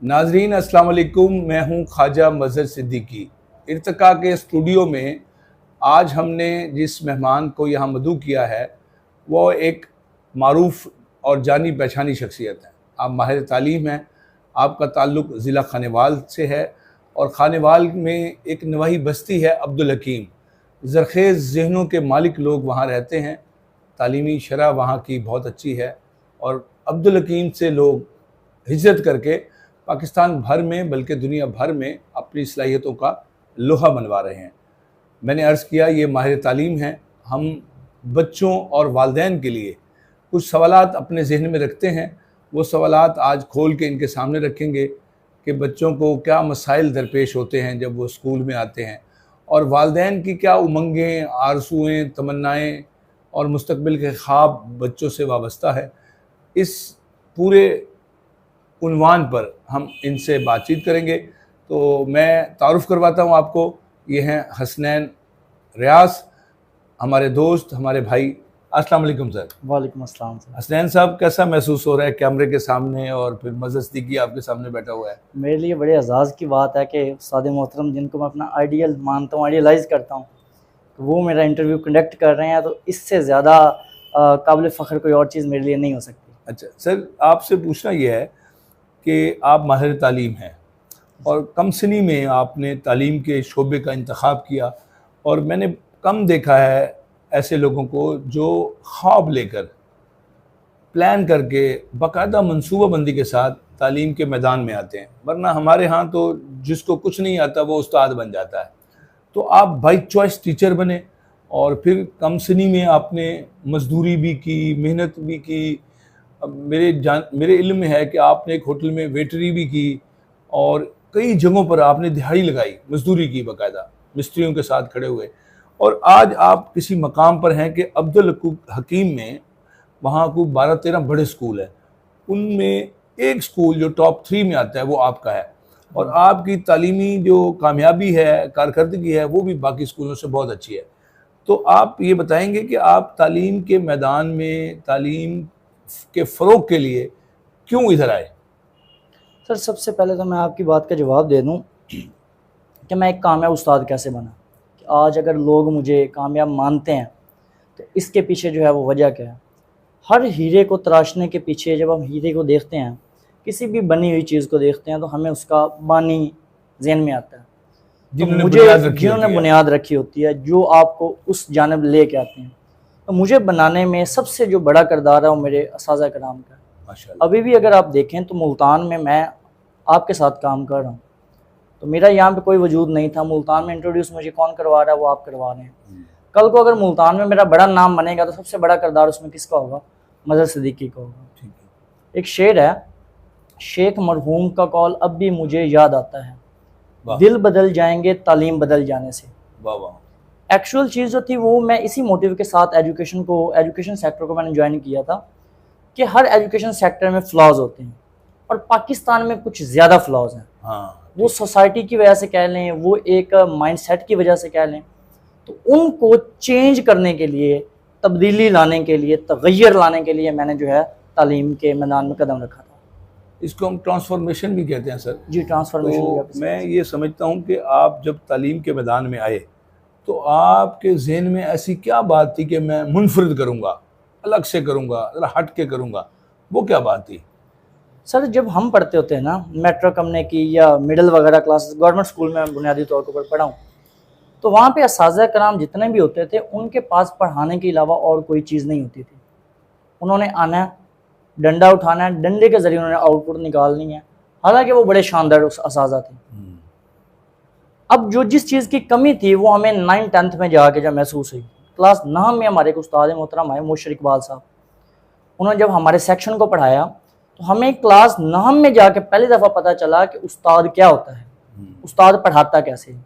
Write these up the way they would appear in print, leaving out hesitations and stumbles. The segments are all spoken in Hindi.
नाजरीन अस्सलाम वालेकुम, मैं हूं ख्वाजा मजहर सिद्दीकी। इर्तिका के स्टूडियो में आज हमने जिस मेहमान को यहाँ मदऊ किया है वो एक मारूफ और जानी पहचानी शख्सियत है। आप माहिर तालीम हैं, आपका ताल्लुक़ ज़िला खानेवाल से है और खानेवाल में एक नवाही बस्ती है अब्दुल हकीम। ज़रख़ेज़ ज़हनों के मालिक लोग वहाँ रहते हैं, तालीमी शरह वहाँ की बहुत अच्छी है और अब्दुल हकीम से लोग हिजरत करके पाकिस्तान भर में बल्कि दुनिया भर में अपनी सलाहियतों का लोहा मनवा रहे हैं। मैंने अर्ज़ किया ये माहिर तालीम हैं, हम बच्चों और वालिदैन के लिए कुछ सवालात अपने जहन में रखते हैं। वो सवालात आज खोल के इनके सामने रखेंगे कि बच्चों को क्या मसाइल दरपेश होते हैं जब वो स्कूल में आते हैं और वालिदैन की क्या उमंगें, आरज़ुएँ, तमन्नाएँ और मुस्तक़बिल के ख्वाब बच्चों से वाबस्ता है। इस पूरे उन्वान पर हम इनसे बातचीत करेंगे। तो मैं तारुफ़ करवाता हूँ आपको, ये हैं हसनैन रियाज, हमारे दोस्त, हमारे भाई। अस्सलाम वालेकुम सर। वालेकुम अस्सलाम सर। हसनैन साहब, कैसा महसूस हो रहा है कैमरे के सामने और फिर मजहर सिद्दीकी आपके सामने बैठा हुआ है? मेरे लिए बड़े एजाज़ की बात है कि उस्ताद मोहतरम जिनको मैं अपना आइडियल मानता हूँ, आइडियलाइज़ करता हूँ, तो वो मेरा इंटरव्यू कंडक्ट कर रहे हैं, तो इससे ज़्यादा काबिल फ़ख्र कोई और चीज़ मेरे लिए नहीं हो सकती। अच्छा सर, आपसे पूछना ये है कि आप माहिर तालीम हैं और कम सिनी में आपने तालीम के शोबे का इंतखाब किया और मैंने कम देखा है ऐसे लोगों को जो ख्वाब लेकर प्लान करके बाकायदा मनसूबाबंदी के साथ तालीम के मैदान में आते हैं। वरना हमारे यहाँ तो जिसको कुछ नहीं आता वो उस्ताद बन जाता है। तो आप बाई चॉइस टीचर बने और फिर कम सिनी में आपने मजदूरी भी की, मेहनत भी की। मेरे इल्म में है कि आपने एक होटल में वेटरी भी की और कई जगहों पर आपने दिहाड़ी लगाई, मजदूरी की, बाकायदा मिस्त्रियों के साथ खड़े हुए। और आज आप किसी मकाम पर हैं कि अब्दुल हकीम में वहाँ को 12-13 बड़े स्कूल हैं, उनमें एक स्कूल जो टॉप 3 में आता है वो आपका है और आपकी तालीमी जो कामयाबी है, कारकर्दगी है, वो भी बाकी स्कूलों से बहुत अच्छी है। तो आप ये बताएंगे कि आप तालीम के मैदान में तालीम के फ़रोग़ के लिए क्यों इधर आए? सर, सबसे पहले तो मैं आपकी बात का जवाब दे दूँ कि मैं एक कामयाब उस्ताद कैसे बना। कि आज अगर लोग मुझे कामयाब मानते हैं तो इसके पीछे जो है वो वजह क्या है। हर हीरे को तराशने के पीछे जब हम हीरे को देखते हैं, किसी भी बनी हुई चीज़ को देखते हैं, तो हमें उसका बानी ज़हन में आता है, जिन्होंने बुनियाद रखी होती है, जो आपको उस जानिब ले के आते हैं। तो मुझे बनाने में सबसे जो बड़ा किरदार है वो मेरे असाज़ा कराम का है। अभी भी अगर आप देखें तो मुल्तान में मैं आपके साथ काम कर रहा हूँ, तो मेरा यहाँ पे कोई वजूद नहीं था। मुल्तान में इंट्रोड्यूस मुझे कौन करवा रहा है, वो आप करवा रहे हैं। कल को अगर मुल्तान में मेरा बड़ा नाम बनेगा तो सबसे बड़ा किरदार उसमें किसका होगा? मजहर सिद्दीकी का होगा। एक शेर है, शेख मरहूम का कौल अब भी मुझे याद आता है, दिल बदल जाएंगे तालीम बदल जाने से। एक्चुअल चीज़ जो थी वो मैं इसी मोटिव के साथ एजुकेशन सेक्टर को मैंने ज्वाइन किया था कि हर एजुकेशन सेक्टर में फ्लॉज होते हैं और पाकिस्तान में कुछ ज़्यादा फ्लॉज हैं। वो सोसाइटी की वजह से कह लें, वो एक माइंडसेट की वजह से कह लें, तो उनको चेंज करने के लिए, तब्दीली लाने के लिए, तगय्युर लाने के लिए मैंने जो है तालीम के मैदान में कदम रखा था। इसको हम ट्रांसफॉर्मेशन भी कहते हैं सर। जी, ट्रांसफॉर्मेशन। तो मैं ये समझता हूँ कि आप जब तालीम के मैदान में आए तो आपके जहन में ऐसी क्या बात थी कि मैं मुनफरिद करूँगा, अलग से करूँगा, ज़रा हट के करूँगा, वो क्या बात थी? सर, जब हम पढ़ते होते हैं ना, मैट्रिक हमने की या मिडिल वगैरह क्लासेस, गवर्नमेंट स्कूल में बुनियादी तौर पर पढ़ा हूँ, तो वहाँ पे असातिज़ा कराम जितने भी होते थे उनके पास पढ़ाने के अलावा और कोई चीज़ नहीं होती थी। उन्होंने आना है, डंडा उठाना है, डंडे के ज़रिए उन्होंने आउटपुट निकालनी है। हालांकि वो बड़े शानदार असातिज़ा थे। अब जो जिस चीज़ की कमी थी वो हमें 9th-10th में जाके जब महसूस हुई। क्लास 9 में हमारे एक उस्ताद मोहतरम आए, मुशर इकबाल साहब। उन्होंने जब हमारे सेक्शन को पढ़ाया तो हमें क्लास 9 में जाके पहली दफ़ा पता चला कि उस्ताद क्या होता है, उस्ताद पढ़ाता कैसे है।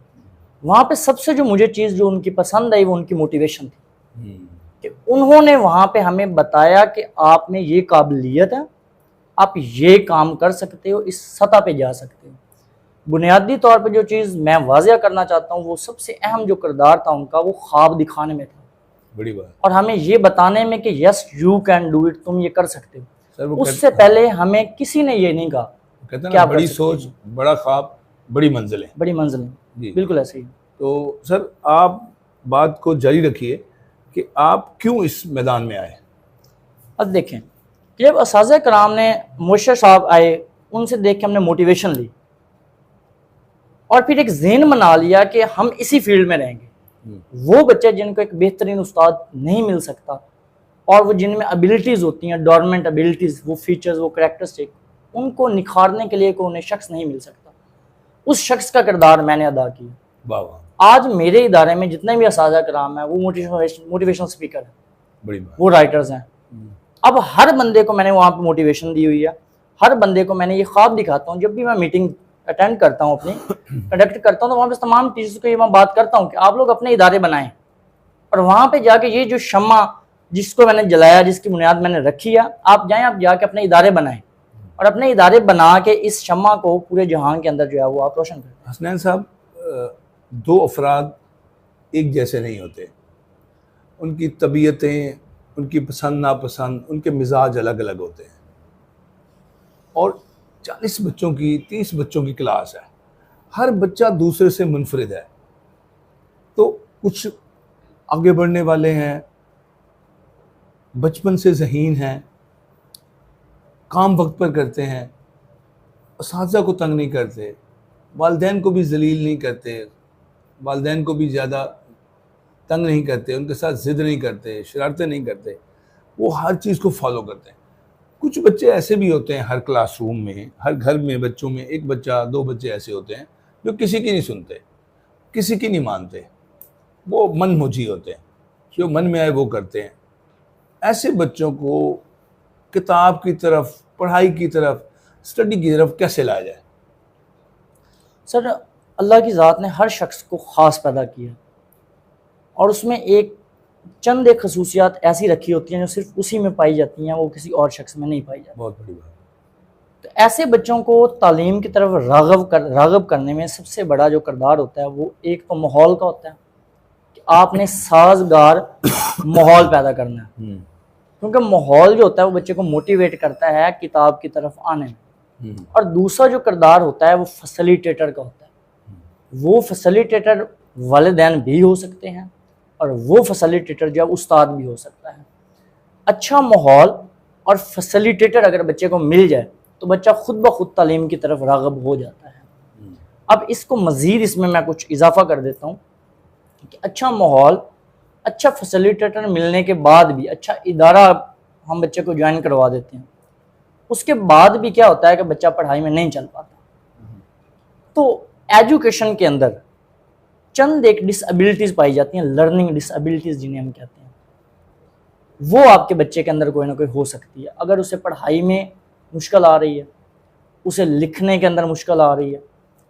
वहाँ पे सबसे जो मुझे चीज़ जो उनकी पसंद आई वो उनकी मोटिवेशन थी कि उन्होंने वहाँ पे हमें बताया कि आप में ये काबिलियत है, आप ये काम कर सकते हो, इस सतह पे जा सकते हो। बुनियादी तौर पे जो चीज़ मैं वाज़िया करना चाहता हूँ, वो सबसे अहम जो किरदार था उनका, वो ख्वाब दिखाने में था। बड़ी बात। और हमें ये बताने में कि yes you can do it, तुम ये कर सकते हो। उससे पहले हमें किसी ने ये नहीं कहा कहते हैं क्या ना, कर बड़ी सकते सोच, हैं? बड़ा ख्वाब, बड़ी मंजिलें। बड़ी मंजिलें, जी। बिल्कुल ऐसे ही। तो सर आप बात को जारी रखिए कि आप क्यों इस मैदान में आए। अब देखें कि जब असाज़े कराम ने मुर्शद साहब आए, उनसे देख के हमने मोटिवेशन ली और फिर एक ज़हन बना लिया कि हम इसी फील्ड में रहेंगे। वो बच्चे जिनको एक बेहतरीन उस्ताद नहीं मिल सकता और वो जिनमें एबिलिटीज़ होती हैं, डोरमेंट एबिलिटीज़, वो फीचर्स, वो करैक्टरिस्टिक, उनको निखारने के लिए कोई उन्हें शख्स नहीं मिल सकता, उस शख्स का किरदार मैंने अदा किया। वाह वाह, आज मेरे इदारे में जितने भी असाज़ा कराम हैं वो मोटिवेशनल स्पीकर हैं, बड़ी बात। वो राइटर्स हैं। अब हर बंदे को मैंने वहाँ पे मोटिवेशन दी हुई है, हर बंदे को मैंने ये ख्वाब दिखाता हूँ। जब भी मैं मीटिंग अटेंड करता हूँ, अपनी कंडक्ट करता हूँ, तो वहाँ पे तमाम टीचर्स को ये मैं बात करता हूँ कि आप लोग अपने इदारे बनाएं और वहाँ पे जाके ये जो शम्मा जिसको मैंने जलाया, जिसकी बुनियाद मैंने रखी है, आप जाएं, आप जाके अपने इदारे बनाएं और अपने इदारे बना के इस शम्मा को पूरे जहां के अंदर जो है वो आप रोशन करें। हसनैन साहब, दो अफराद एक जैसे नहीं होते, उनकी तबीयतें, उनकी पसंद नापसंद, उनके मिजाज अलग अलग होते हैं। और 40 बच्चों की, 30 बच्चों की क्लास है, हर बच्चा दूसरे से मुनफरिद है। तो कुछ आगे बढ़ने वाले हैं, बचपन से ज़हीन हैं, काम वक्त पर करते हैं, असातिज़ा को तंग नहीं करते, वालिदैन को भी जलील नहीं करते, वालिदैन को भी ज़्यादा तंग नहीं करते, उनके साथ ज़िद नहीं करते, शरारतें नहीं करते, वो हर चीज़ को फॉलो करते हैं। कुछ बच्चे ऐसे भी होते हैं, हर क्लासरूम में, हर घर में बच्चों में एक बच्चा, दो बच्चे ऐसे होते हैं जो किसी की नहीं सुनते, किसी की नहीं मानते, वो मनमुजी होते हैं, जो मन में आए वो करते हैं। ऐसे बच्चों को किताब की तरफ, पढ़ाई की तरफ, स्टडी की तरफ कैसे लाया जाए? सर, अल्लाह की ज़ात ने हर शख्स को ख़ास पैदा किया और उसमें एक चंद एक खसूसियात ऐसी रखी होती हैं जो सिर्फ उसी में पाई जाती हैं, वो किसी और शख्स में नहीं पाई जाती। बहुत बड़ी बात। तो ऐसे बच्चों को तालीम की तरफ राग़ब करने में सबसे बड़ा जो किरदार होता है वो एक तो माहौल का होता है कि आपने साजगार माहौल पैदा करना है, क्योंकि माहौल जो होता है वो बच्चे को मोटिवेट करता है किताब की तरफ आने में। और दूसरा जो किरदार होता है वो फैसिलिटेटर का होता है। वो फैसिलिटेटर वालिदैन भी हो सकते हैं और वो फैसिलिटेटर जो है उस्ताद भी हो सकता है। अच्छा माहौल और फैसिलिटेटर अगर बच्चे को मिल जाए तो बच्चा खुद ब खुद तालीम की तरफ राग़ब हो जाता है। अब इसको मज़ीद इसमें मैं कुछ इजाफा कर देता हूँ कि अच्छा माहौल, अच्छा फैसिलिटेटर मिलने के बाद भी अच्छा इदारा हम बच्चे को ज्वाइन करवा देते हैं, उसके बाद भी क्या होता है कि बच्चा पढ़ाई में नहीं चल पाता। तो एजुकेशन के अंदर चंद एक डिसएबिलिटीज़ पाई जाती हैं, लर्निंग डिसएबिलिटीज़ जिन्हें हम कहते हैं, वो आपके बच्चे के अंदर कोई ना कोई हो सकती है। अगर उसे पढ़ाई में मुश्किल आ रही है, उसे लिखने के अंदर मुश्किल आ रही है,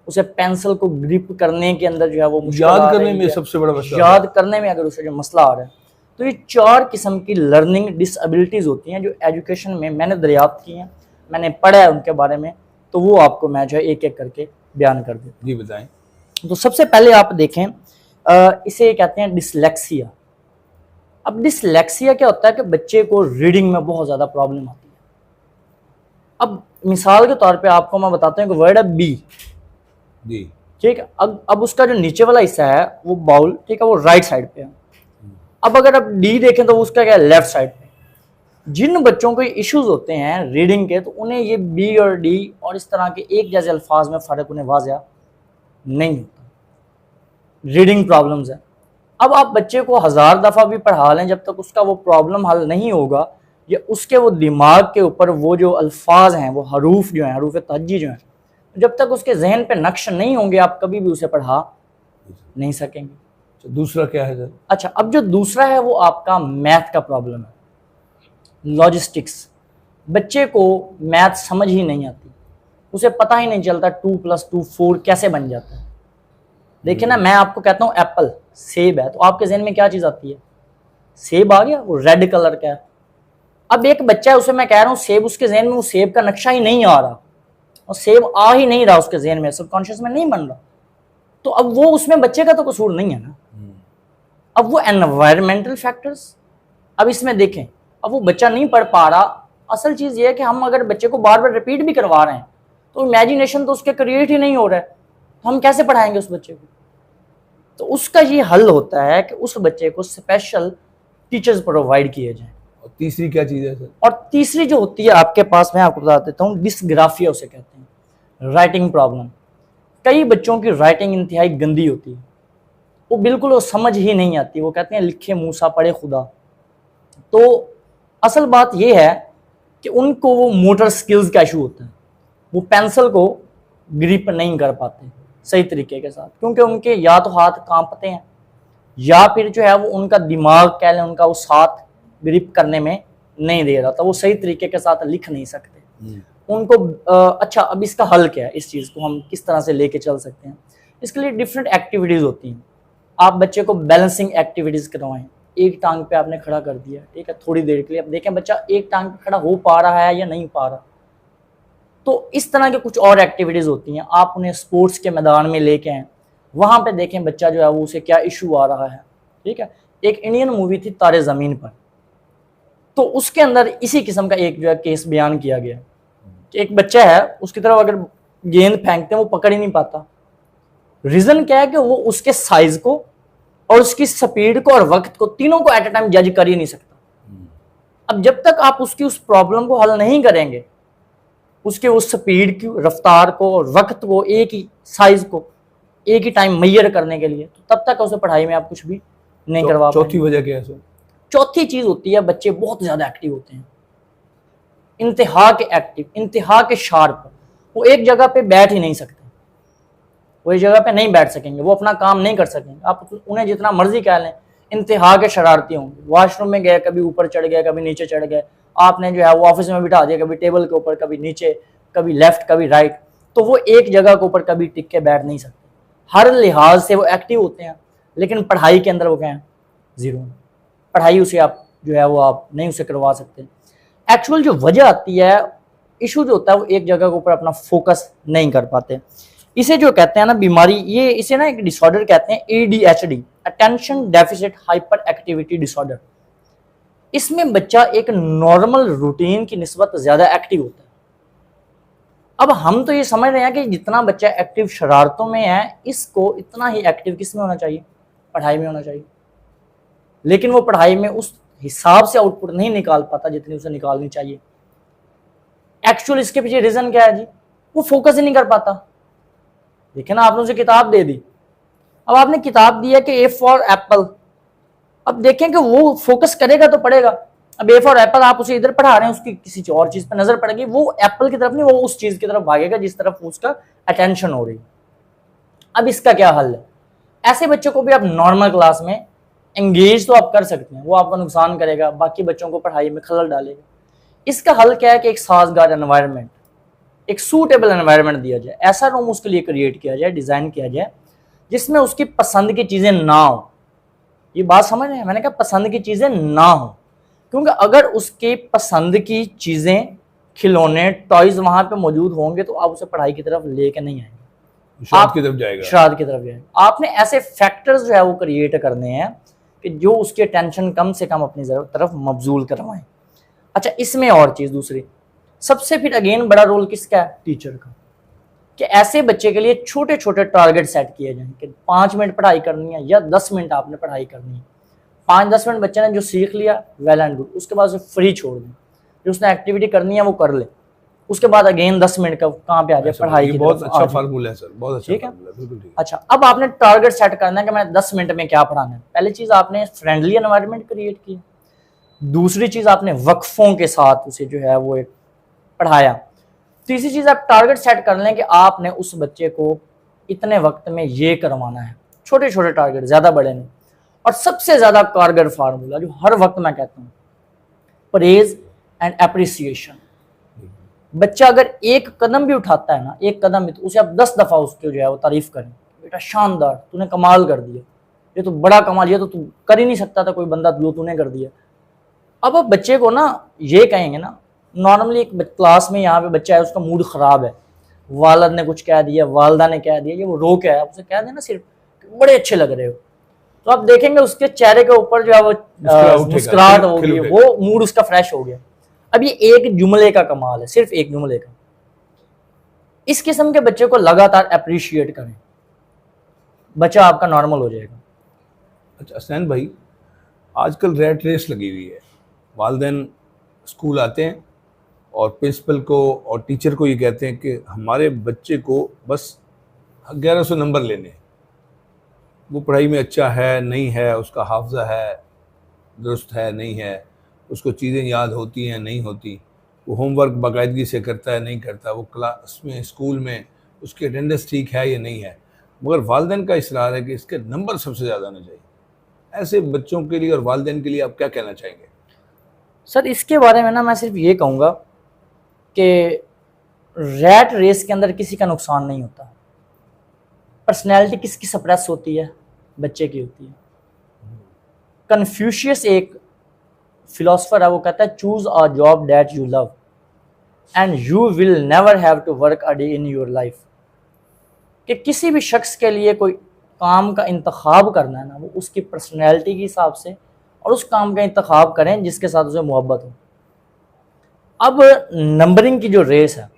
उसे पेंसिल को ग्रिप करने के अंदर जो है वो मुश्किल याद करने में सबसे बड़ा मसला, याद करने में अगर उसे जो मसला आ रहा है, तो ये 4 किस्म की लर्निंग डिसएबिलिटीज़ होती हैं जो एजुकेशन में मैंने दरियाफ्त की हैं, मैंने पढ़ा है उनके बारे में। तो वो आपको मैं जो है एक एक करके बयान कर देता हूँ। जी बताएं। तो सबसे पहले आप देखें, इसे कहते हैं डिसलेक्सिया। अब डिसलेक्सिया क्या होता है कि बच्चे को रीडिंग में बहुत ज़्यादा प्रॉब्लम आती है। अब मिसाल के तौर पे आपको मैं बताता हूँ कि वर्ड है बी, जी ठीक है। अब उसका जो नीचे वाला हिस्सा है वो बाउल, ठीक है, वो राइट साइड पे है। अब अगर आप डी देखें तो उसका क्या है, लेफ्ट साइड पे। जिन बच्चों को इश्यूज होते हैं रीडिंग के, तो उन्हें ये बी और डी और इस तरह के एक जैसे अल्फाज में फ़र्क उन्हें वाज़िया नहीं होता, रीडिंग प्रॉब्लम्स है। अब आप बच्चे को 1000 दफ़ा भी पढ़ा लें, जब तक उसका वो प्रॉब्लम हल नहीं होगा या उसके वो दिमाग के ऊपर वो जो अल्फाज हैं, वो हरूफ जो हैं, हरूफ तहज्जी जो हैं, जब तक उसके जहन पे नक्श नहीं होंगे आप कभी भी उसे पढ़ा नहीं सकेंगे। तो दूसरा क्या है सर? अच्छा, अब जो दूसरा है वो आपका मैथ का प्रॉब्लम है, लॉजिस्टिक्स। बच्चे को मैथ समझ ही नहीं आती, उसे पता ही नहीं चलता 2 + 2 4 कैसे बन जाता है। देखिए ना, मैं आपको कहता हूँ एप्पल, सेब है, तो आपके जहन में क्या चीज़ आती है? सेब आ गया, वो रेड कलर का है। अब एक बच्चा है, उसे मैं कह रहा हूँ सेब, उसके जहन में वो सेब का नक्शा ही नहीं आ रहा और सेब आ ही नहीं रहा उसके जहन में, सबकॉन्शियस में नहीं बन रहा। तो अब वो उसमें बच्चे का तो कसूर नहीं है ना, अब वो एनवायरमेंटल फैक्टर्स। अब इसमें देखें, अब वो बच्चा नहीं पढ़ पा रहा। असल चीज़ ये है कि हम अगर बच्चे को बार बार रिपीट भी करवा रहे हैं तो इमेजिनेशन तो उसके क्रिएट ही नहीं हो रहा है, तो हम कैसे पढ़ाएंगे उस बच्चे को? तो उसका ये हल होता है कि उस बच्चे को स्पेशल टीचर्स प्रोवाइड किए जाएं। और तीसरी क्या चीज़ है सर? और तीसरी जो होती है आपके पास, मैं आपको बता देता हूँ, डिस्ग्राफिया उसे कहते हैं, राइटिंग प्रॉब्लम। कई बच्चों की राइटिंग इंतहाई गंदी होती है, वो बिल्कुल वो समझ ही नहीं आती, वो कहते हैं लिखे मूसा पढ़े खुदा। तो असल बात ये है कि उनको वो मोटर स्किल्स का इशू होता है, वो पेंसिल को ग्रिप नहीं कर पाते सही तरीके के साथ, क्योंकि उनके या तो हाथ कांपते हैं या फिर जो है वो उनका दिमाग कह लें, उनका उस हाथ ग्रिप करने में नहीं दे रहा था, वो सही तरीके के साथ लिख नहीं सकते। उनको अच्छा, अब इसका हल क्या है, इस चीज़ को हम किस तरह से लेके चल सकते हैं? इसके लिए डिफरेंट एक्टिविटीज़ होती हैं। आप बच्चे को बैलेंसिंग एक्टिविटीज़ करवाएं। एक टांग पे आपने खड़ा कर दिया, ठीक है, थोड़ी देर के लिए, अब देखें बच्चा एक टांग पे खड़ा हो पा रहा है या नहीं पा रहा। तो इस तरह के कुछ और एक्टिविटीज़ होती हैं। आप उन्हें स्पोर्ट्स के मैदान में लेके आएँ, वहाँ पे देखें बच्चा जो है वो उसे क्या इशू आ रहा है, ठीक है। एक इंडियन मूवी थी तारे ज़मीन पर, तो उसके अंदर इसी किस्म का एक जो है केस बयान किया गया कि एक बच्चा है, उसकी तरफ अगर गेंद फेंकते हैं वो पकड़ ही नहीं पाता। रीज़न क्या है कि वो उसके साइज को और उसकी स्पीड को और वक्त को, तीनों को एट ए टाइम जज कर ही नहीं सकता। अब जब तक आप उसकी उस प्रॉब्लम को हल नहीं करेंगे, उसके उस स्पीड की रफ्तार को और वक्त को, एक ही साइज को एक ही टाइम मैयर करने के लिए, तो तब तक उसे पढ़ाई में आप कुछ भी नहीं करवा पाएंगे। चौथी वजह क्या है सर? चौथी चीज होती है, बच्चे बहुत ज्यादा एक्टिव होते हैं, इंतहा के एक्टिव, इंतहा के शार्प। वो एक जगह पे बैठ ही नहीं सकते, वो एक जगह पे नहीं बैठ सकेंगे, वो अपना काम नहीं कर सकेंगे। आप उन्हें जितना मर्जी कह लें, इंतहा के शरारती होंगे। वॉशरूम में गए, कभी ऊपर चढ़ गए, कभी नीचे चढ़ गए, आपने जो है वो ऑफिस में बिठा दिया, कभी टेबल के ऊपर, कभी नीचे, कभी लेफ्ट, कभी राइट, तो वो एक जगह के ऊपर कभी टिक के बैठ नहीं सकते। हर लिहाज से वो एक्टिव होते हैं, लेकिन पढ़ाई के अंदर वो क्या है, जीरो। पढ़ाई उसे आप जो है वो आप नहीं उसे करवा सकते। एक्चुअल जो वजह आती है, इशू जो होता है, वो एक जगह के ऊपर अपना फोकस नहीं कर पाते। इसे जो कहते हैं ना बीमारी, ये इसे ना एक डिसऑर्डर कहते हैं, ADHD, attention deficit hyper activity disorder. इसमें बच्चा एक नॉर्मल रूटीन की निस्बत ज्यादा एक्टिव होता है। अब हम तो ये समझ रहे हैं कि जितना बच्चा एक्टिव शरारतों में है, इसको इतना ही एक्टिव किस में होना चाहिए, पढ़ाई में होना चाहिए। लेकिन वो पढ़ाई में उस हिसाब से आउटपुट नहीं निकाल पाता जितनी उसे निकालनी चाहिए। एक्चुअल इसके पीछे रीजन क्या है जी, वो फोकस ही नहीं कर पाता। देखिए ना, आपने उसे किताब दे दी, अब आपने किताब दी है कि A फॉर एप्पल, अब देखें कि वो फोकस करेगा तो पढ़ेगा। अब A फॉर एप्पल आप उसे इधर पढ़ा रहे हैं, उसकी किसी और चीज पर नजर पड़ेगी, वो एप्पल की तरफ नहीं, वो उस चीज की तरफ भागेगा जिस तरफ उसका अटेंशन हो रही। अब इसका क्या हल है? ऐसे बच्चों को भी आप नॉर्मल क्लास में एंगेज तो आप कर सकते हैं, वो आपका नुकसान करेगा, बाकी बच्चों को पढ़ाई में खलल डालेगा। इसका हल क्या है कि एक साजगार एनवायरनमेंट, एक सूटेबल एनवायरनमेंट दिया जाए, ऐसा रूम उसके लिए क्रिएट किया जाए, डिजाइन किया जाए, जिसमें उसकी पसंद की चीजें ना हो। ये बात समझ रहे हैं, मैंने कहा पसंद की चीजें ना हो, क्योंकि अगर उसके पसंद की चीजें, खिलौने, टॉयज वहां पे मौजूद होंगे तो आप उसे पढ़ाई की तरफ लेके नहीं आएंगे, शरारत की तरफ जाएगा, शरारत की तरफ जाएगा। आपने ऐसे फैक्टर्स जो है वो क्रिएट करने हैं कि जो उसके टेंशन कम से कम अपनी तरफ मबजूल करवाएं। अच्छा, इसमें और चीज दूसरी, सबसे फिर अगेन बड़ा रोल किसका है, टीचर का, कि ऐसे बच्चे के लिए छोटे छोटे टारगेट सेट किए जाएं कि 5 मिनट पढ़ाई करनी है या 10 मिनट आपने पढ़ाई करनी है। 5-10 मिनट बच्चे ने जो सीख लिया, वेल एंड गुड, उसके बाद उसे फ्री छोड़ दें, जो उसने एक्टिविटी करनी है वो कर ले, उसके बाद अगेन 10 मिनट का कहाँ पे आ जाए, पढ़ाई की तरफ। बहुत अच्छा फार्मूला है सर, बहुत अच्छा, ठीक है, बिल्कुल ठीक। अच्छा, अब आपने टारगेट सेट करना है कि मैं 10 मिनट में क्या पढ़ाना है। पहली चीज आपने फ्रेंडली एनवायरनमेंट क्रिएट की, दूसरी चीज आपने वक्फों के साथ उसे जो है वो पढ़ाया, तीसरी चीज आप टारगेट सेट कर लें कि आपने उस बच्चे को इतने वक्त में ये करवाना है, छोटे छोटे टारगेट, ज्यादा बड़े नहीं। और सबसे ज्यादा कारगर फार्मूला जो हर वक्त मैं कहता हूँ, प्रेज एंड एप्रिसिएशन। बच्चा अगर एक कदम भी उठाता है ना, एक कदम भी, तो उसे आप 10 दफा उसकी जो है वो तारीफ करें, बेटा शानदार, तूने कमाल कर दिया, ये तो बड़ा कमाल, ये तो तू कर ही नहीं सकता था कोई बंदा, जो तूने कर दिया। अब आप बच्चे को ना ये कहेंगे ना, नॉर्मली एक क्लास में यहाँ पे बच्चा है, उसका मूड खराब है, वालिद ने कुछ कह दिया, वालदा ने कह दिया, ये वो रो के आया, आप उसे कह देना सिर्फ बड़े अच्छे लग रहे हो, तो आप देखेंगे उसके चेहरे के ऊपर जो है वो मुस्कुराहट होगी, वो मूड उसका फ्रेश हो गया। अब ये एक जुमले का कमाल है, सिर्फ एक जुमले का। इस किस्म के बच्चे को लगातार अप्रिशिएट करें, बच्चा आपका नॉर्मल हो जाएगा। अच्छा हसनैन भाई, आजकल रैट रेस लगी हुई है। वालिदैन स्कूल आते हैं और प्रिंसिपल को और टीचर को ये कहते हैं कि हमारे बच्चे को बस 1100 नंबर लेने हैं। वो पढ़ाई में अच्छा है नहीं है, उसका हाफजा है दुरुस्त है नहीं है, उसको चीज़ें याद होती हैं नहीं होती, वो होमवर्क बाकायदगी से करता है नहीं करता, वो क्लास में स्कूल में उसकी अटेंडेंस ठीक है या नहीं है, मगर वालिदैन का इसरार है कि इसके नंबर सबसे ज़्यादा आने चाहिए। ऐसे बच्चों के लिए और वालिदैन के लिए आप क्या कहना चाहेंगे? सर इसके बारे में ना मैं सिर्फ ये कहूँगा कि रैट रेस के अंदर किसी का नुकसान नहीं होता। पर्सनैलिटी किसकी सप्रेस होती है? बच्चे की होती है। कन्फ्यूशियस एक फिलोसफर है, वो कहता है choose a job that you love and you will never have to work a day in your life. कि किसी भी शख्स के लिए कोई काम का इंतखाब करना है ना, वो उसकी पर्सनैलिटी के हिसाब से और उस काम का इंतखाब करें जिसके साथ उसे मोहब्बत हो। अब नंबरिंग की जो रेस है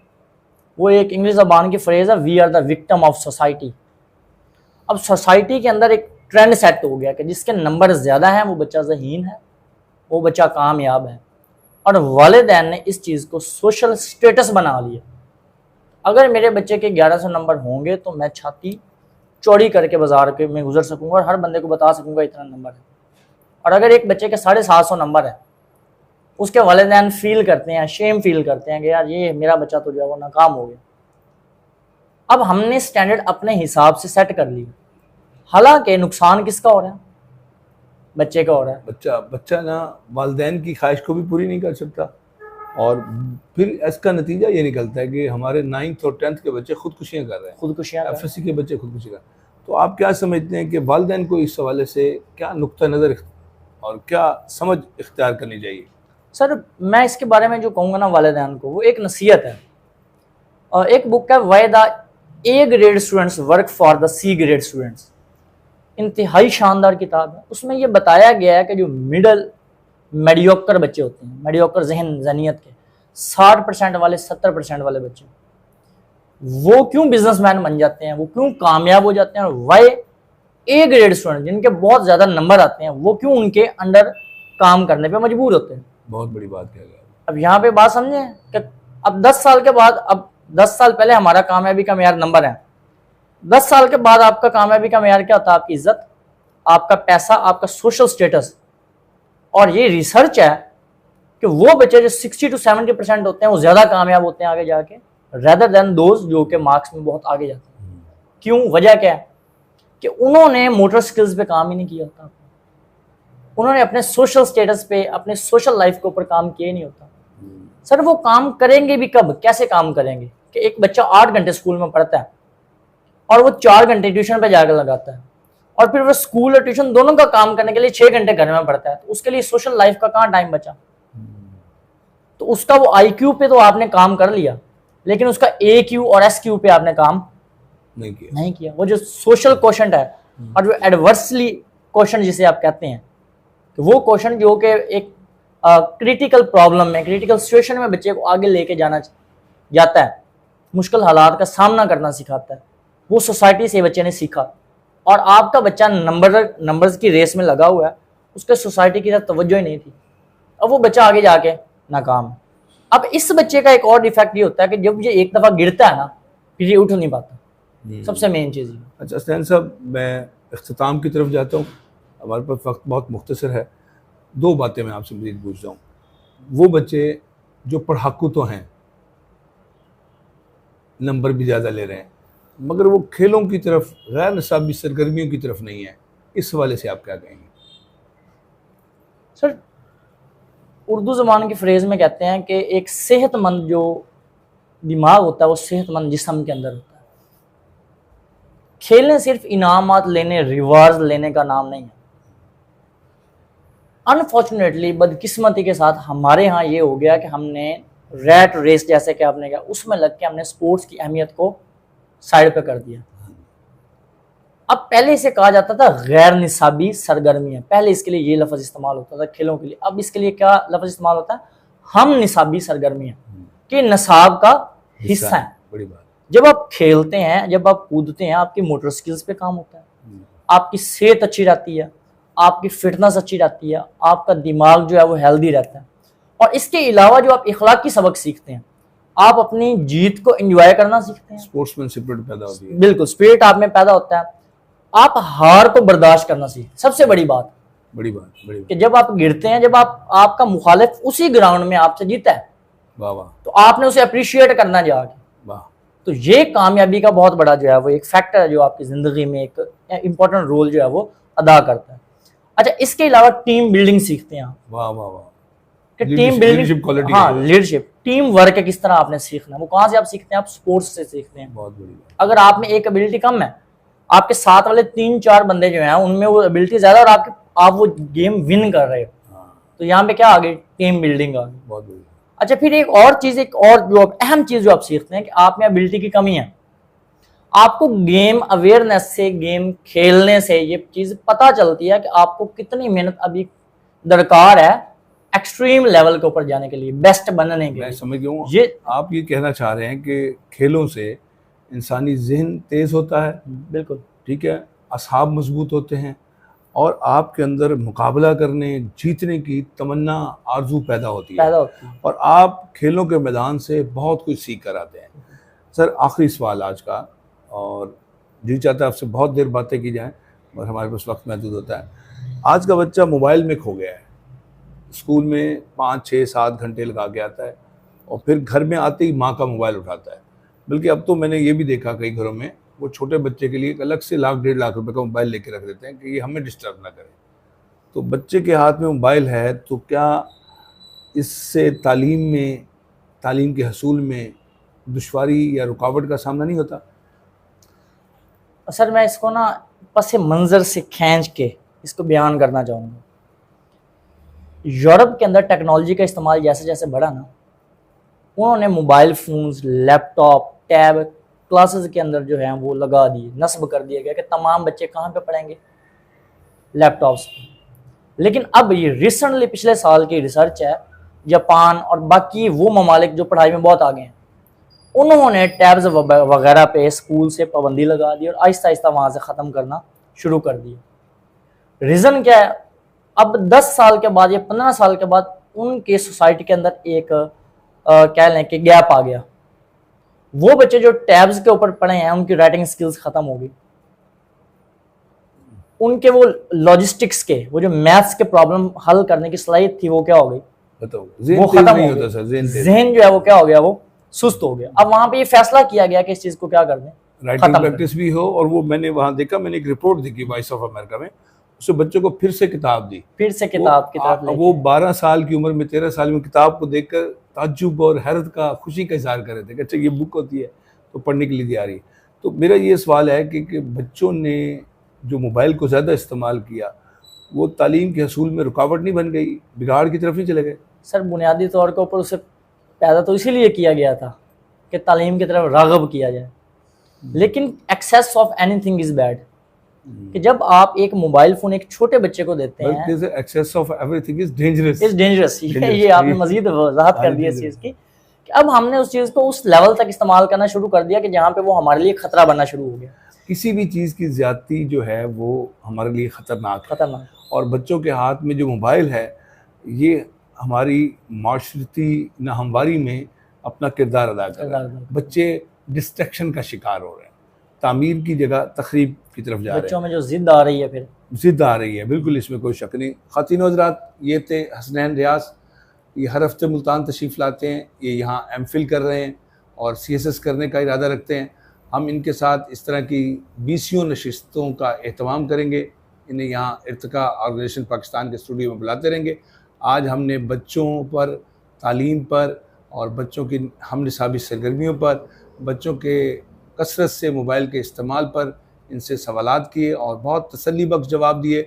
वो एक इंग्लिश ज़बान की फ्रेज़ है, we are the victim of society. अब सोसाइटी के अंदर एक ट्रेंड सेट हो गया कि जिसके नंबर ज़्यादा हैं वो बच्चा ज़हीन है, वो बच्चा कामयाब है, और वालिदैन ने इस चीज़ को सोशल स्टेटस बना लिया। अगर मेरे बच्चे के 1100 नंबर होंगे तो मैं छाती चौड़ी करके बाजार के में गुजर सकूंगा और हर बंदे को बता सकूंगा इतना नंबर है। और अगर एक बच्चे के 750 नंबर है, उसके वालिदैन फील करते हैं, शेम फील करते हैं कि यार ये मेरा बच्चा तो जो है वो नाकाम हो गया। अब हमने स्टैंडर्ड अपने हिसाब से सेट कर लिया, हालांकि नुकसान किसका हो रहा है? बच्चे का हो रहा है। बच्चा ना वालिदैन की ख्वाहिश को भी पूरी नहीं कर सकता, और फिर इसका नतीजा ये निकलता है कि हमारे 9th और 10th के बच्चे खुदकुशियाँ कर रहे हैं, खुदकुशियाँ FSC के बच्चे खुदकुशी कर। तो आप क्या समझते हैं कि वालिदैन को इस हवाले से क्या नुक्ता नज़र और क्या समझ इख्तियार करनी चाहिए? सर मैं इसके बारे में जो कहूँगा ना वालिदैन को, वो एक नसीहत है। और एक बुक है why the A grade students work for the C grade students, इंतहाई शानदार किताब है। उसमें ये बताया गया है कि जो मिडल मेडियोकर बच्चे होते हैं, मेडियोकर जहनियत के 60% वाले 70% वाले बच्चे, वो क्यों बिजनेसमैन बन जाते हैं, वो क्यों कामयाब हो जाते हैं, और वाई A ग्रेड स्टूडेंट जिनके बहुत ज़्यादा नंबर आते हैं वो क्यों उनके अंडर काम करने पे मजबूर होते हैं। बहुत बड़ी बात कह गया। अब यहाँ पे बात समझे कि अब 10 साल के बाद, अब 10 साल पहले हमारा कामयाबी का मेयार नंबर है, 10 साल के बाद आपका कामयाबी का मेयार क्या होता है? आपकी इज्जत, आपका पैसा, आपका सोशल स्टेटस। और ये रिसर्च है कि वो बच्चे जो 60 to 70% होते हैं वो ज़्यादा कामयाब होते हैं आगे जाके, रेदर देन दोज जो कि मार्क्स में बहुत आगे जाते हैं। क्यों? वजह क्या है? कि उन्होंने मोटर स्किल्स पे काम ही नहीं किया होता, उन्होंने अपने सोशल स्टेटस पे, अपने सोशल लाइफ के ऊपर काम किया नहीं होता। सर वो काम करेंगे भी कब, कैसे काम करेंगे? कि एक बच्चा 8 घंटे स्कूल में पढ़ता है और वो 4 घंटे ट्यूशन पे जाकर लगाता है, और फिर वो स्कूल और ट्यूशन दोनों का काम करने के लिए 6 घंटे घर में पढ़ता है, तो उसके लिए सोशल लाइफ का कहाँ टाइम बचा? तो उसका वो IQ पे तो आपने काम कर लिया, लेकिन उसका AQ और SQ पे आपने काम नहीं किया। वो जो सोशल क्वेश्चन है और जो एडवर्सली क्वेश्चन जिसे आप कहते हैं, तो वो क्वेश्चन जो कि एक क्रिटिकल प्रॉब्लम में, क्रिटिकल सिचुएशन में बच्चे को आगे लेके जाना जाता है, मुश्किल हालात का सामना करना सिखाता है, वो सोसाइटी से बच्चे ने सीखा। और आपका बच्चा नंबर्स की रेस में लगा हुआ है, उसके सोसाइटी की तरफ तवज्जो ही नहीं थी, अब वो बच्चा आगे जाके नाकाम है। अब इस बच्चे का एक और डिफेक्ट ये होता है कि जब ये एक दफ़ा गिरता है ना, फिर ये उठ नहीं पाता। सबसे मेन चीज़ ये। अच्छा हसनैन साहब, मैं इख्तिताम की तरफ जाता हूँ, हमारे पास वक्त बहुत मुख्तसर है। 2 बातें मैं आपसे मज़ीद पूछ रहा हूँ। वो बच्चे जो पढ़ाकू तो हैं, नंबर भी ज़्यादा ले रहे हैं, मगर वो खेलों की तरफ, गैर निसाबी सरगर्मियों की तरफ नहीं है, इस हवाले से आप क्या कहेंगे? सर उर्दू ज़बान की फ्रेज़ में कहते हैं कि एक सेहतमंद जो दिमाग होता है वो सेहतमंद जिस्म के अंदर होता है। खेलने सिर्फ इनामात लेने, रिवार्ड लेने का नाम नहीं है। अनफॉर्चुनेटली, बदकिस्मती के साथ हमारे यहाँ ये हो गया कि हमने रैट रेस जैसे कि आपने कहा, उसमें लग के हमने स्पोर्ट्स की अहमियत को साइड पे कर दिया। अब पहले इसे कहा जाता था गैर निसाबी सरगर्मियाँ, पहले इसके लिए ये लफ्ज़ इस्तेमाल होता था खेलों के लिए। अब इसके लिए क्या लफ्ज़ इस्तेमाल होता है? हम निसाबी सरगर्मियाँ, कि निसाब का हिस्सा है। बड़ी बात। जब आप खेलते हैं, जब आप कूदते हैं, आपकी मोटर स्किल्स पे काम होता है, आपकी सेहत अच्छी रहती है, आपकी फिटनेस अच्छी रहती है, आपका दिमाग जो है वो हेल्दी रहता है। और इसके अलावा जो आप इखलाकी सबक सीखते हैं, आप अपनी जीत को एंजॉय करना सीखते हैं, स्पोर्ट्समैन स्पिरिट पैदा होती है। बिल्कुल स्पिरिट आप में पैदा होता है। आप हार को बर्दाश्त करना सीखते हैं। सबसे बड़ी बात बड़ी बात कि जब आप गिरते हैं, जब आपका मुखालिफ उसी ग्राउंड में आपसे जीता है, वाह वाह, तो आपने उसे अप्रिशिएट करना जाके। वाह, तो ये कामयाबी का बहुत बड़ा जो है वो एक फैक्टर है जो आपकी जिंदगी में एक इंपॉर्टेंट रोल जो है वो अदा करता है। अच्छा, इसके अलावा टीम बिल्डिंग सीखते हैं आप। वाह वाह वाह, कि टीम बिल्डिंग, क्वालिटी, हाँ लीडरशिप, टीम वर्क किस तरह आपने सीखना है, वो कहाँ से आप सीखते हैं? आप स्पोर्ट्स से सीखते हैं। बहुत बड़ी बात। अगर आप में एक एबिलिटी कम है, आपके साथ वाले 3-4 बंदे जो हैं उनमें वो एबिलिटी ज्यादा और आप वो गेम विन कर रहे हो, तो यहाँ पे क्या आ गई? टीम बिल्डिंग आ गई। बहुत बड़ी। अच्छा, फिर एक और चीज, एक और जो अहम चीज जो आप सीखते हैं कि आप में एबिलिटी की कमी है, आपको गेम अवेयरनेस से, गेम खेलने से ये चीज पता चलती है कि आपको कितनी मेहनत अभी दरकार है एक्सट्रीम लेवल के ऊपर जाने के लिए, बेस्ट बनने के लिए। मैं समझ गया हूँ, ये आप ये कहना चाह रहे हैं कि खेलों से इंसानी जहन तेज होता है, बिल्कुल ठीक है, असहाब मजबूत होते हैं और आपके अंदर मुकाबला करने, जीतने की तमन्ना, आरजू पैदा होती है और आप खेलों के मैदान से बहुत कुछ सीख कर आते हैं। सर, आखिरी सवाल आज का, और जी चाहता है आपसे बहुत देर बातें की जाएं और हमारे पास वक्त महदूद होता है। आज का बच्चा मोबाइल में खो गया है, स्कूल में 5, 6, 7 घंटे लगा के आता है और फिर घर में आते ही माँ का मोबाइल उठाता है। बल्कि अब तो मैंने ये भी देखा कई घरों में वो छोटे बच्चे के लिए एक अलग से 1,00,000 1.5 लाख रुपए का मोबाइल लेके रख देते हैं कि ये हमें डिस्टर्ब ना करे। तो बच्चे के हाथ में मोबाइल है तो क्या इससे तालीम के हसूल में दुश्वारी या रुकावट का सामना नहीं होता? सर, मैं इसको ना पस मंज़र से खींच के इसको बयान करना चाहूँगा। यूरोप के अंदर टेक्नोलॉजी का इस्तेमाल जैसे जैसे बढ़ा ना, उन्होंने mobile phones, laptop, tab classes के अंदर जो है वो लगा दिए, नस्ब कर दिया गया कि तमाम बच्चे कहाँ पे पढ़ेंगे? लैपटॉप्स पे। लेकिन अब ये रिसेंटली पिछले साल की रिसर्च है, जापान और बाकी वो ममालिक जो पढ़ाई में बहुत आगे हैं, उन्होंने टैब्स वगैरह पे स्कूल से पाबंदी लगा दी और आहिस्ता आहिस्ता वहाँ से ख़त्म करना शुरू कर दिया। रीज़न क्या है? अब 10 साल के बाद या 15 साल के बाद उनके सोसाइटी के अंदर एक कह लें कि गैप आ गया। वो बच्चे जो टैब्स के ऊपर पढ़े हैं उनकी राइटिंग स्किल्स खत्म हो गई, उनके वो लॉजिस्टिक्स के, वो जो मैथ्स के प्रॉब्लम हल करने की सलाहियत थी वो क्या हो गई? वो खत्म हो गई। ज़हन जो है वो क्या हो गया? वो सुस्त हो गया। अब वहां पे ये फैसला किया गया कि इस चीज को क्या कर दें, राइटिंग प्रैक्टिस भी हो। और वो मैंने वहां देखा, मैंने एक रिपोर्ट देखी वॉइस ऑफ अमेरिका में, उससे बच्चों को फिर से किताब दी, फिर से किताब की तरफ लेके। वो 12 साल की उम्र में, 13 साल में किताब को देखकर ताज्जुब और हैरत का, खुशी का इजहार कर रहे थे कि अच्छा ये बुक होती है तो पढ़ने के लिए तैयार है। तो मेरा ये सवाल है कि बच्चों ने जो मोबाइल को ज़्यादा इस्तेमाल किया वो तालीम के हसूल में रुकावट नहीं बन गई, बिगाड़ की तरफ नहीं चले गए? सर, बुनियादी तौर के ऊपर उसे पैदा तो इसीलिए किया गया था कि तालीम की तरफ राग़ब किया जाए, लेकिन excess of anything is bad. कि जब आप एक मोबाइल फोन एक छोटे बच्चे को देते हैं, excess of everything is dangerous, ये आपने मजीद वजाहत कर दी इस चीज़ की कि अब हमने उस चीज़ को उस लेवल तक इस्तेमाल करना शुरू कर दिया कि जहाँ पे वो हमारे लिए खतरा बनना शुरू हो गया। किसी भी चीज़ की ज्यादती जो है वो हमारे लिए खतरनाक है। और बच्चों के हाथ में जो मोबाइल है ये हमारी माशरती नाहमवारी में अपना किरदार अदा कर रहा है। बच्चे डिस्ट्रैक्शन का शिकार हो रहे हैं, तामीर की जगह तखरीब की तरफ जा रहे हैं। बच्चों में जो जिद आ रही है, फिर जिद आ रही है, बिल्कुल इसमें कोई शक नहीं। ख़ातीन हज़रात, ये थे हसनैन रियाज, ये हर हफ्ते मुल्तान तशरीफ़ लाते हैं, ये यहाँ एमफिल कर रहे हैं और CSS करने का इरादा रखते हैं। हम इनके साथ इस तरह की 20 नशिस्तों का एहतमाम करेंगे, इन्हें यहाँ इर्तिका ऑर्गेनाइजेशन पाकिस्तान के स्टूडियो में बुलाते रहेंगे। आज हमने बच्चों पर, तालीम पर और बच्चों की हम निसाबी सरगर्मियों पर, बच्चों के कसरत से मोबाइल के इस्तेमाल पर इनसे सवालात किए और बहुत तसल्ली बख्श जवाब दिए।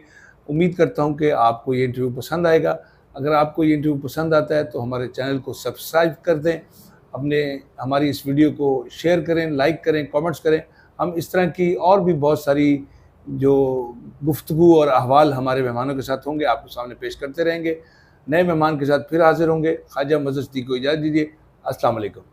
उम्मीद करता हूँ कि आपको ये इंटरव्यू पसंद आएगा। अगर आपको ये इंटरव्यू पसंद आता है तो हमारे चैनल को सब्सक्राइब कर दें, हमारी इस वीडियो को शेयर करें, लाइक करें, कमेंट्स करें। हम इस तरह की और भी बहुत सारी जो गुफ्तगू और अहवाल हमारे मेहमानों के साथ होंगे आपके सामने पेश करते रहेंगे। नए मेहमान के साथ फिर हाजिर होंगे। ख्वाजा मज़हर सिद्दीकी को इजाज़त दीजिए। अस्सलाम वालेकुम।